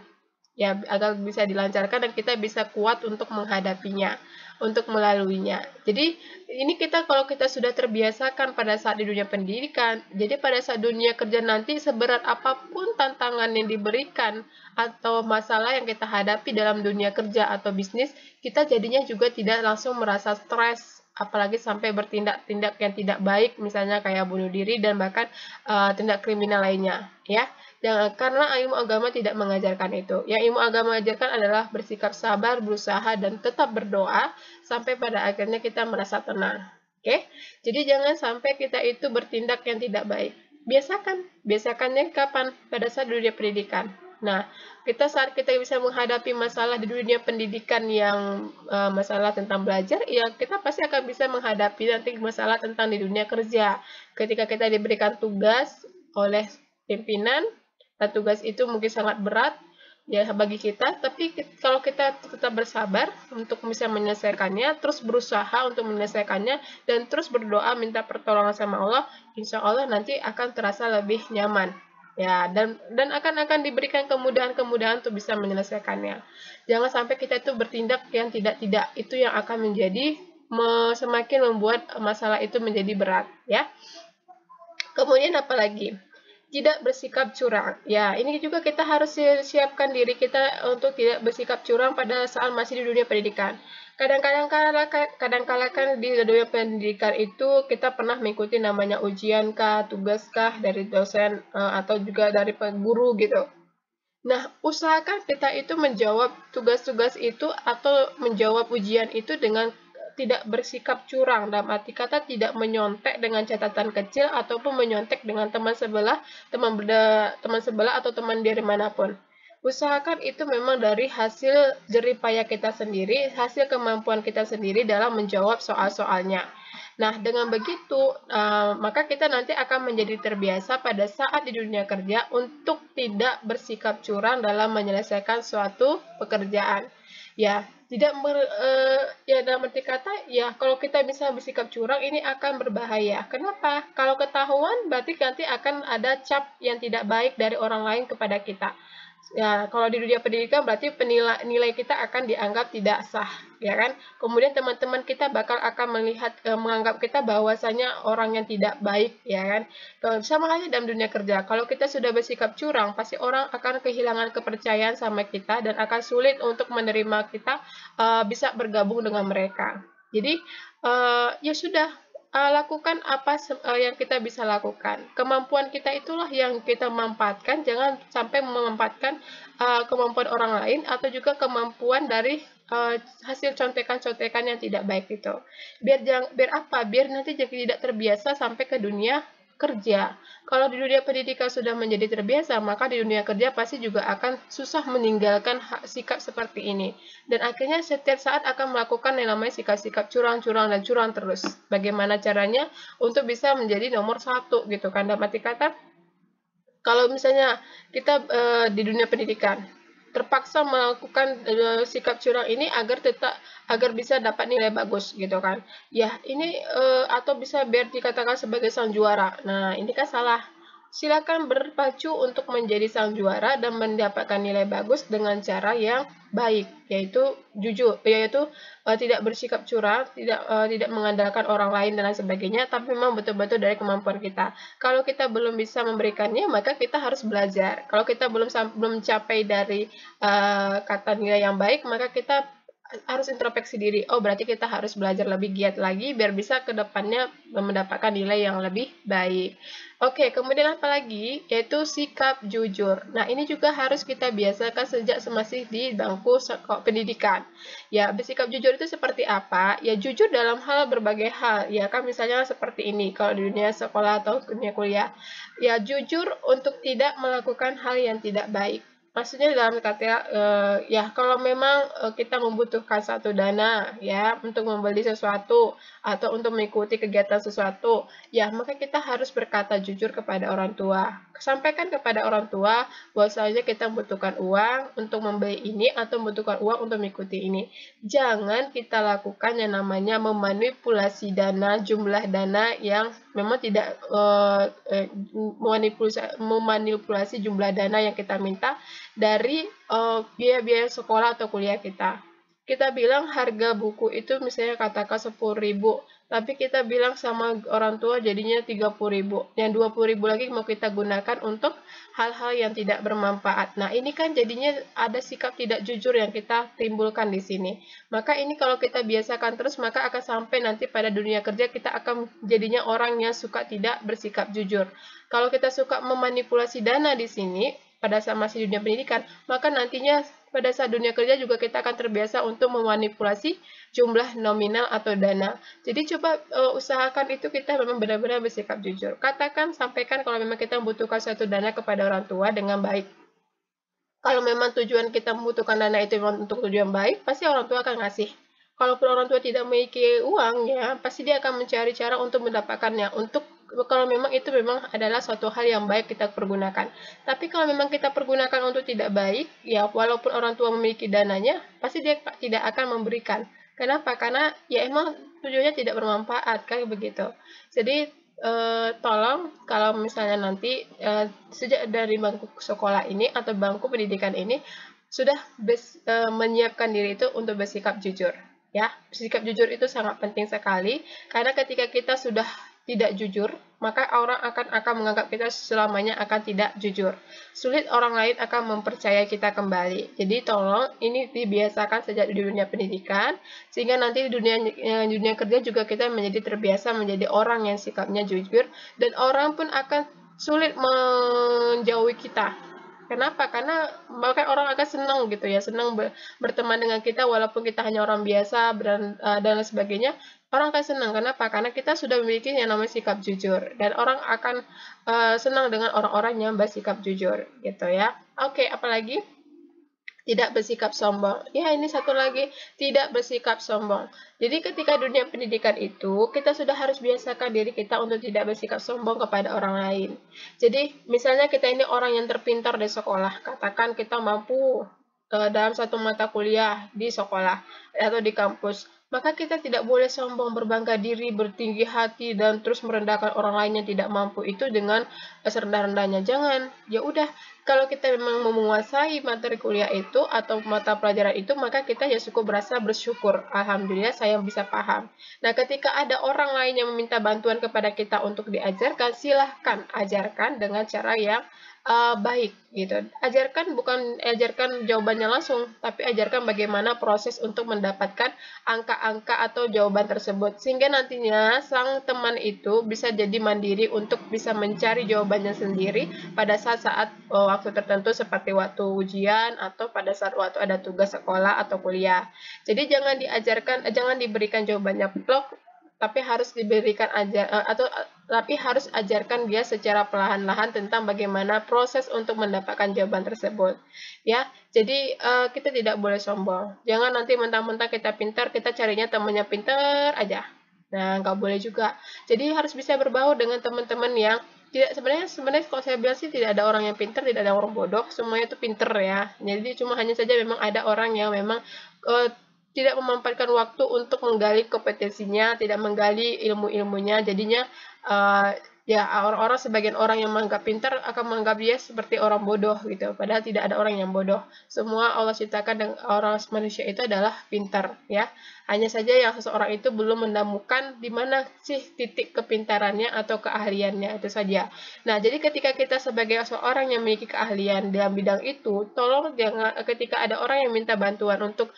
Ya, agar bisa dilancarkan dan kita bisa kuat untuk menghadapinya, untuk melaluinya. Jadi ini kalau kita sudah terbiasakan pada saat di dunia pendidikan, jadi pada saat dunia kerja nanti seberat apapun tantangan yang diberikan atau masalah yang kita hadapi dalam dunia kerja atau bisnis, kita jadinya juga tidak langsung merasa stres, apalagi sampai bertindak-tindak yang tidak baik, misalnya kayak bunuh diri dan bahkan tindak kriminal lainnya, ya. Karena ilmu agama tidak mengajarkan itu. Yang ilmu agama mengajarkan adalah bersikap sabar, berusaha, dan tetap berdoa sampai pada akhirnya kita merasa tenang. Oke? Jadi jangan sampai kita itu bertindak yang tidak baik. Biasakannya kapan? Pada saat dunia pendidikan. Nah, saat kita bisa menghadapi masalah di dunia pendidikan yang masalah tentang belajar, ya kita pasti akan bisa menghadapi nanti masalah tentang di dunia kerja. Ketika kita diberikan tugas oleh pimpinan, dan tugas itu mungkin sangat berat ya bagi kita, tapi kalau kita tetap bersabar untuk bisa menyelesaikannya, terus berusaha untuk menyelesaikannya, dan terus berdoa minta pertolongan sama Allah, insya Allah nanti akan terasa lebih nyaman ya, dan akan diberikan kemudahan-kemudahan untuk bisa menyelesaikannya. Jangan sampai kita itu bertindak yang tidak itu yang akan menjadi semakin membuat masalah itu menjadi berat ya. Kemudian apa lagi? Tidak bersikap curang. Ya, ini juga kita harus siapkan diri kita untuk tidak bersikap curang pada saat masih di dunia pendidikan. Kadang-kala kan di dunia pendidikan itu kita pernah mengikuti namanya ujian kah, tugas kah dari dosen atau juga dari guru gitu. Nah, usahakan kita itu menjawab tugas-tugas itu atau menjawab ujian itu dengan tidak bersikap curang, dalam arti kata tidak menyontek dengan catatan kecil ataupun menyontek dengan teman sebelah atau teman dari manapun. Usahakan itu memang dari hasil jerih payah kita sendiri, hasil kemampuan kita sendiri dalam menjawab soal-soalnya. Nah, dengan begitu, maka kita nanti akan menjadi terbiasa pada saat di dunia kerja untuk tidak bersikap curang dalam menyelesaikan suatu pekerjaan. Ya, tidak ya dalam arti kata, ya kalau kita bisa bersikap curang ini akan berbahaya. Kenapa? Kalau ketahuan berarti nanti akan ada cap yang tidak baik dari orang lain kepada kita. Ya, kalau di dunia pendidikan berarti nilai kita akan dianggap tidak sah, ya kan? Kemudian teman-teman kita bakal akan menganggap kita bahwasanya orang yang tidak baik, ya kan? Sama halnya dalam dunia kerja. Kalau kita sudah bersikap curang, pasti orang akan kehilangan kepercayaan sama kita dan akan sulit untuk menerima kita bisa bergabung dengan mereka. Jadi ya sudah, lakukan apa yang kita bisa lakukan. Kemampuan kita itulah yang kita manfaatkan, jangan sampai memanfaatkan kemampuan orang lain atau juga kemampuan dari hasil contekan-contekan yang tidak baik itu. Biar apa? Biar nanti jadi tidak terbiasa sampai ke dunia kerja. Kalau di dunia pendidikan sudah menjadi terbiasa, maka di dunia kerja pasti juga akan susah meninggalkan sikap seperti ini. Dan akhirnya setiap saat akan melakukan yang namanya sikap-sikap curang-curang dan curang terus. Bagaimana caranya untuk bisa menjadi nomor satu gitu kan. Dalam arti kata, kalau misalnya kita di dunia pendidikan terpaksa melakukan sikap curang ini agar bisa dapat nilai bagus gitu kan. Ya, ini atau bisa biar dikatakan sebagai sang juara. Nah, ini kan salah. Silakan berpacu untuk menjadi sang juara dan mendapatkan nilai bagus dengan cara yang baik, yaitu jujur, yaitu tidak bersikap curang, tidak mengandalkan orang lain dan lain sebagainya, tapi memang betul-betul dari kemampuan kita. Kalau kita belum bisa memberikannya, maka kita harus belajar. Kalau kita belum mencapai dari kata nilai yang baik, maka kita harus introspeksi diri. Oh, berarti kita harus belajar lebih giat lagi biar bisa ke depannya mendapatkan nilai yang lebih baik. Oke, kemudian apa lagi? Yaitu sikap jujur. Nah, ini juga harus kita biasakan sejak masih di bangku pendidikan. Ya, bersikap jujur itu seperti apa? Ya, jujur dalam hal berbagai hal. Ya, kan misalnya seperti ini kalau di dunia sekolah atau dunia kuliah. Ya, jujur untuk tidak melakukan hal yang tidak baik. Maksudnya dalam kata ya kalau memang kita membutuhkan satu dana ya untuk membeli sesuatu atau untuk mengikuti kegiatan sesuatu, ya maka kita harus berkata jujur kepada orang tua. Sampaikan kepada orang tua bahwasanya kita membutuhkan uang untuk membeli ini atau membutuhkan uang untuk mengikuti ini. Jangan kita lakukan yang namanya memanipulasi dana, jumlah dana yang memang tidak memanipulasi jumlah dana yang kita minta dari biaya-biaya sekolah atau kuliah kita. Kita bilang harga buku itu misalnya katakan 10.000, tapi kita bilang sama orang tua jadinya 30.000. Yang 20.000 lagi mau kita gunakan untuk hal-hal yang tidak bermanfaat. Nah, ini kan jadinya ada sikap tidak jujur yang kita timbulkan di sini. Maka ini kalau kita biasakan terus, maka akan sampai nanti pada dunia kerja kita akan jadinya orang yang suka tidak bersikap jujur. Kalau kita suka memanipulasi dana di sini, pada saat masih dunia pendidikan, maka nantinya pada saat dunia kerja juga kita akan terbiasa untuk memanipulasi jumlah nominal atau dana. Jadi coba usahakan itu kita memang benar-benar bersikap jujur. Katakan, sampaikan kalau memang kita membutuhkan suatu dana kepada orang tua dengan baik. Kalau memang tujuan kita membutuhkan dana itu memang untuk tujuan baik, pasti orang tua akan ngasih. Kalaupun orang tua tidak memiliki uang, ya pasti dia akan mencari cara untuk mendapatkannya. Kalau memang itu memang adalah suatu hal yang baik kita pergunakan. Tapi kalau memang kita pergunakan untuk tidak baik, ya walaupun orang tua memiliki dananya, pasti dia tidak akan memberikan. Kenapa? Karena ya emang tujuannya tidak bermanfaat, kayak begitu. Jadi tolong kalau misalnya nanti sejak dari bangku sekolah ini atau bangku pendidikan ini sudah menyiapkan diri itu untuk bersikap jujur. Ya, bersikap jujur itu sangat penting sekali karena ketika kita sudah tidak jujur, maka orang akan menganggap kita selamanya akan tidak jujur. Sulit orang lain akan mempercayai kita kembali. Jadi tolong ini dibiasakan sejak di dunia pendidikan, sehingga nanti di dunia kerja juga kita menjadi terbiasa menjadi orang yang sikapnya jujur, dan orang pun akan sulit menjauhi kita. Kenapa? Karena bahkan orang akan senang gitu ya, senang berteman dengan kita walaupun kita hanya orang biasa dan lain sebagainya. Orang akan senang. Kenapa? Karena kita sudah memiliki yang namanya sikap jujur, dan orang akan senang dengan orang-orang yang bersikap jujur gitu ya. Oke, apalagi? Tidak bersikap sombong. Ya, ini satu lagi, tidak bersikap sombong. Jadi ketika dunia pendidikan itu, kita sudah harus biasakan diri kita untuk tidak bersikap sombong kepada orang lain. Jadi, misalnya kita ini orang yang terpintar di sekolah, katakan kita mampu dalam satu mata kuliah di sekolah atau di kampus, maka kita tidak boleh sombong, berbangga diri, bertinggi hati, dan terus merendahkan orang lain yang tidak mampu itu dengan serendah-rendahnya. Jangan. Ya udah, kalau kita memang menguasai materi kuliah itu atau mata pelajaran itu, maka kita ya cukup berasa bersyukur. Alhamdulillah saya bisa paham. Nah, ketika ada orang lain yang meminta bantuan kepada kita untuk diajarkan, silahkan ajarkan dengan cara yang baik gitu. Bukan ajarkan jawabannya langsung, tapi ajarkan bagaimana proses untuk mendapatkan angka-angka atau jawaban tersebut, sehingga nantinya sang teman itu bisa jadi mandiri untuk bisa mencari jawabannya sendiri pada saat-saat waktu tertentu seperti waktu ujian atau pada saat waktu ada tugas sekolah atau kuliah. Jadi jangan diberikan jawabannya plok, tapi harus ajarkan dia secara perlahan-lahan tentang bagaimana proses untuk mendapatkan jawaban tersebut. Ya, jadi kita tidak boleh sombong. Jangan nanti mentang-mentang kita pintar, kita carinya temannya pintar aja. Nah, nggak boleh juga. Jadi harus bisa berbaur dengan teman-teman yang sebenarnya kalau saya bilang sih tidak ada orang yang pintar, tidak ada orang bodoh, semuanya itu pintar ya. Jadi cuma hanya saja memang ada orang yang memang tidak memanfaatkan waktu untuk menggali kompetensinya, tidak menggali ilmu-ilmunya, jadinya ya orang-orang, sebagian orang yang menganggap pintar akan menganggap dia seperti orang bodoh gitu, padahal tidak ada orang yang bodoh. Semua Allah ciptakan dan orang manusia itu adalah pintar ya. Hanya saja yang seseorang itu belum menemukan di mana sih titik kepintarannya atau keahliannya, itu saja. Nah, jadi ketika kita sebagai seorang yang memiliki keahlian dalam bidang itu, tolong jangan ketika ada orang yang minta bantuan untuk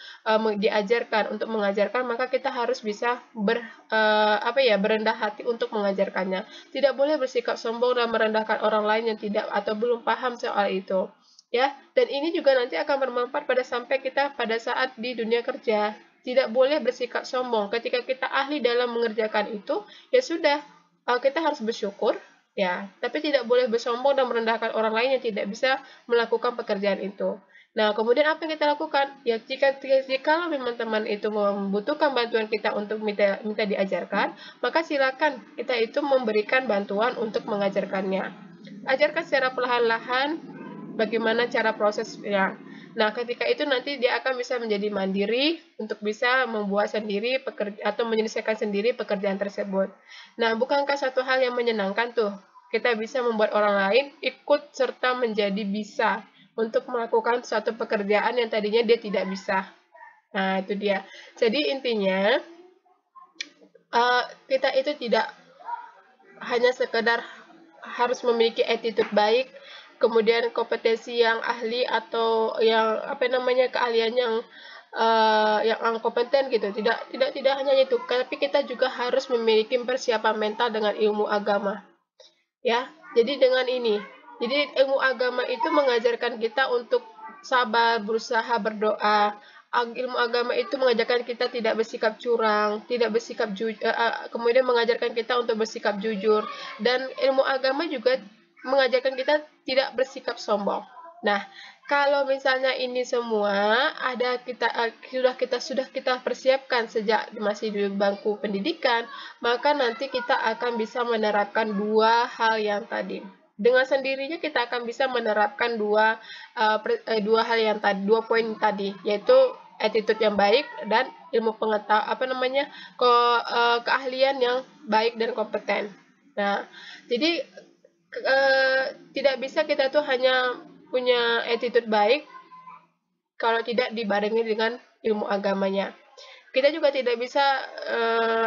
diajarkan, untuk mengajarkan, maka kita harus bisa berendah hati untuk mengajarkannya. Tidak boleh bersikap sombong dan merendahkan orang lain yang tidak atau belum paham soal itu. Ya, dan ini juga nanti akan bermanfaat sampai kita pada saat di dunia kerja. Tidak boleh bersikap sombong. Ketika kita ahli dalam mengerjakan itu, ya sudah, kita harus bersyukur, ya. Tapi tidak boleh bersombong dan merendahkan orang lain yang tidak bisa melakukan pekerjaan itu. Nah, kemudian apa yang kita lakukan? Ya, jika memang teman itu membutuhkan bantuan kita untuk minta diajarkan, maka silakan kita itu memberikan bantuan untuk mengajarkannya. Ajarkan secara perlahan-lahan bagaimana cara prosesnya. Nah, ketika itu nanti dia akan bisa menjadi mandiri untuk bisa membuat sendiri atau menyelesaikan sendiri pekerjaan tersebut. Nah, bukankah satu hal yang menyenangkan tuh? Kita bisa membuat orang lain ikut serta menjadi bisa untuk melakukan suatu pekerjaan yang tadinya dia tidak bisa. Nah, itu dia. Jadi intinya kita itu tidak hanya sekedar harus memiliki attitude baik, kemudian kompetensi yang ahli atau yang keahlian yang kompeten gitu. Tidak hanya itu, tapi kita juga harus memiliki persiapan mental dengan ilmu agama. Ya, jadi dengan ini. Jadi ilmu agama itu mengajarkan kita untuk sabar, berusaha berdoa. Ilmu agama itu mengajarkan kita tidak bersikap curang, tidak bersikap kemudian mengajarkan kita untuk bersikap jujur, dan ilmu agama juga mengajarkan kita tidak bersikap sombong. Nah, kalau misalnya ini semua sudah kita persiapkan sejak masih di bangku pendidikan, maka nanti kita akan bisa menerapkan dua hal yang tadi. Dengan sendirinya kita akan bisa menerapkan dua poin tadi, yaitu attitude yang baik dan ilmu pengetahuan keahlian yang baik dan kompeten. Nah, jadi tidak bisa kita tuh hanya punya attitude baik kalau tidak dibarengi dengan ilmu agamanya. Kita juga tidak bisa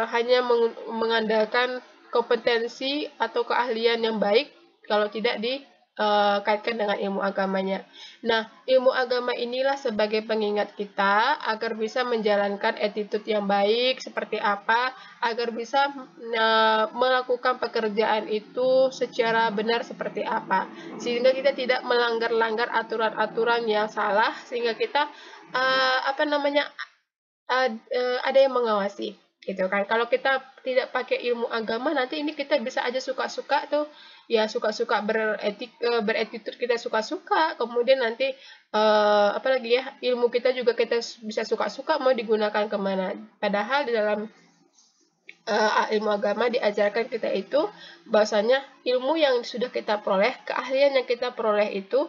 hanya mengandalkan kompetensi atau keahlian yang baik kalau tidak dikaitkan dengan ilmu agamanya. Nah, ilmu agama inilah sebagai pengingat kita agar bisa menjalankan attitude yang baik seperti apa, agar bisa melakukan pekerjaan itu secara benar seperti apa, sehingga kita tidak melanggar-langgar aturan-aturan yang salah, sehingga kita ada yang mengawasi gitu kan. Kalau kita tidak pakai ilmu agama, nanti ini kita bisa aja suka-suka tuh, ya suka-suka beretitude kita suka-suka, kemudian nanti apalagi ya, ilmu kita juga kita bisa suka-suka mau digunakan kemana. Padahal di dalam ilmu agama diajarkan kita itu bahwasanya ilmu yang sudah kita peroleh, keahlian yang kita peroleh itu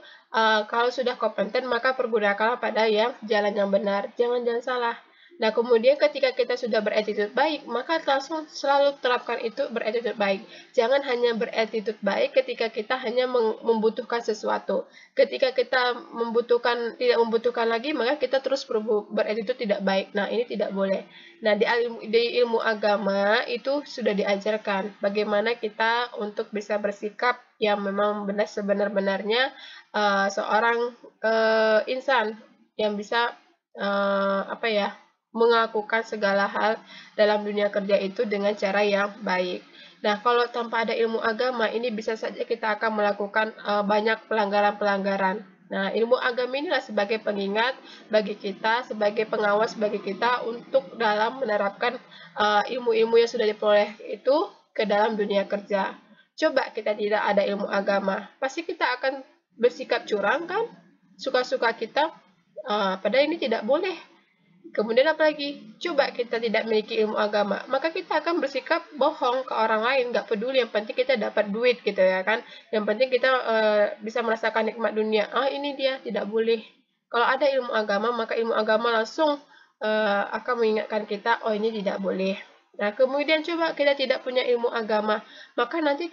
kalau sudah kompeten maka pergunakanlah pada yang jalan yang benar, jangan salah. Nah, kemudian ketika kita sudah beretitude baik, maka langsung selalu terapkan itu beretitude baik. Jangan hanya beretitude baik ketika kita hanya membutuhkan sesuatu. Ketika kita tidak membutuhkan lagi, maka kita terus beretitude tidak baik. Nah, ini tidak boleh. Nah, di ilmu agama itu sudah diajarkan bagaimana kita untuk bisa bersikap yang memang benar sebenar-benarnya seorang insan yang bisa melakukan segala hal dalam dunia kerja itu dengan cara yang baik. Nah, kalau tanpa ada ilmu agama, ini bisa saja kita akan melakukan banyak pelanggaran-pelanggaran. Nah, ilmu agama inilah sebagai pengingat bagi kita, sebagai pengawas bagi kita untuk dalam menerapkan ilmu-ilmu yang sudah diperoleh itu ke dalam dunia kerja. Coba kita tidak ada ilmu agama, pasti kita akan bersikap curang kan? Suka-suka kita, padahal ini tidak boleh. Kemudian apalagi? Coba kita tidak memiliki ilmu agama, maka kita akan bersikap bohong ke orang lain, nggak peduli, yang penting kita dapat duit gitu ya kan. Yang penting kita bisa merasakan nikmat dunia. Ini dia, tidak boleh. Kalau ada ilmu agama, maka ilmu agama langsung akan mengingatkan kita, ini tidak boleh. Nah, kemudian coba kita tidak punya ilmu agama, maka nanti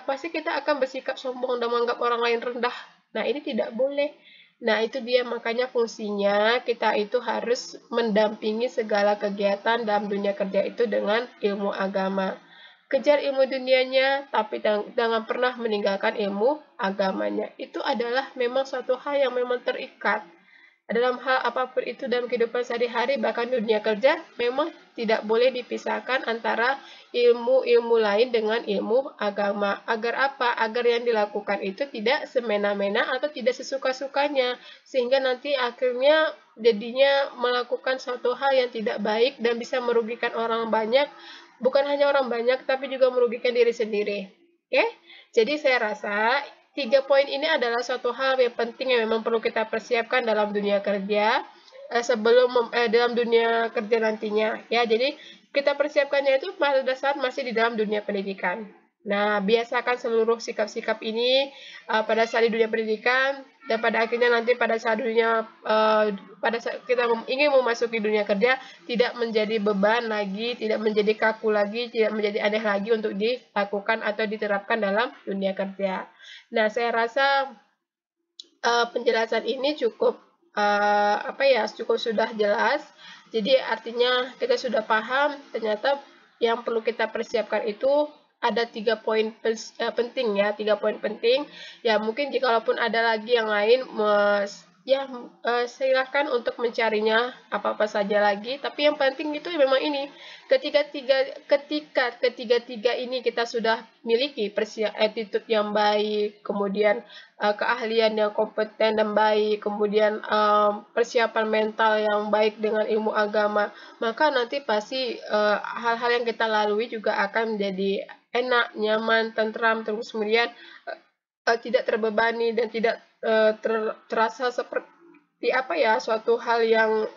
pasti kita akan bersikap sombong dan menganggap orang lain rendah. Nah, ini tidak boleh. Nah, itu dia makanya fungsinya kita itu harus mendampingi segala kegiatan dalam dunia kerja itu dengan ilmu agama. Kejar ilmu dunianya, tapi jangan pernah meninggalkan ilmu agamanya. Itu adalah memang suatu hal yang memang terikat. Dalam hal apapun itu dalam kehidupan sehari-hari, bahkan dunia kerja, memang tidak boleh dipisahkan antara ilmu-ilmu lain dengan ilmu agama. Agar apa? Agar yang dilakukan itu tidak semena-mena atau tidak sesuka-sukanya. Sehingga nanti akhirnya jadinya melakukan suatu hal yang tidak baik dan bisa merugikan orang banyak. Bukan hanya orang banyak, tapi juga merugikan diri sendiri. Oke? Jadi saya rasa 3 poin ini adalah suatu hal yang penting yang memang perlu kita persiapkan dalam dunia kerja dalam dunia kerja nantinya ya. Jadi kita persiapkannya itu pada saat masih di dalam dunia pendidikan. Nah, biasakan seluruh sikap-sikap ini pada saat di dunia pendidikan, dan pada akhirnya nanti pada saat kita ingin memasuki dunia kerja, tidak menjadi beban lagi, tidak menjadi kaku lagi, tidak menjadi aneh lagi untuk dilakukan atau diterapkan dalam dunia kerja. Nah, saya rasa penjelasan ini cukup cukup sudah jelas. Jadi artinya kita sudah paham ternyata yang perlu kita persiapkan itu ada 3 poin penting ya, 3 poin penting. Ya, mungkin jikalaupun ada lagi yang lain, silahkan untuk mencarinya apa-apa saja lagi. Tapi yang penting itu memang ini, ketika ketiga ini kita sudah miliki attitude yang baik, kemudian keahlian yang kompeten dan baik, kemudian persiapan mental yang baik dengan ilmu agama, maka nanti pasti hal-hal yang kita lalui juga akan menjadi enak, nyaman, tentram, terus kemudian tidak terbebani dan tidak terasa seperti suatu hal yang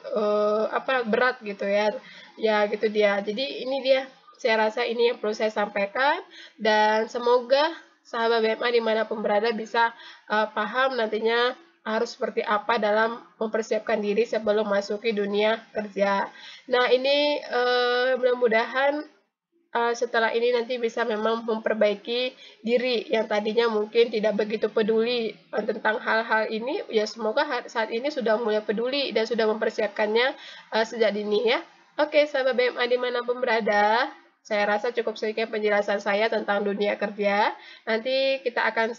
berat gitu ya. Ya gitu dia. Jadi ini dia, saya rasa ini yang perlu saya sampaikan, dan semoga sahabat BMA dimanapun berada bisa paham nantinya harus seperti apa dalam mempersiapkan diri sebelum masuki dunia kerja. Nah, ini mudah-mudahan setelah ini nanti bisa memang memperbaiki diri yang tadinya mungkin tidak begitu peduli tentang hal-hal ini, ya semoga saat ini sudah mulai peduli dan sudah mempersiapkannya sejak dini ya. Oke, sahabat BMA dimanapun berada, Saya rasa cukup sekian penjelasan saya tentang dunia kerja. Nanti kita akan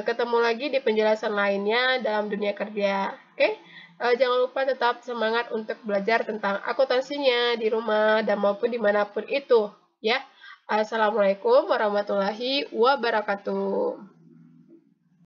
ketemu lagi di penjelasan lainnya dalam dunia kerja. Oke? Jangan lupa tetap semangat untuk belajar tentang akuntansinya di rumah dan maupun dimanapun itu. Ya. Assalamualaikum warahmatullahi wabarakatuh.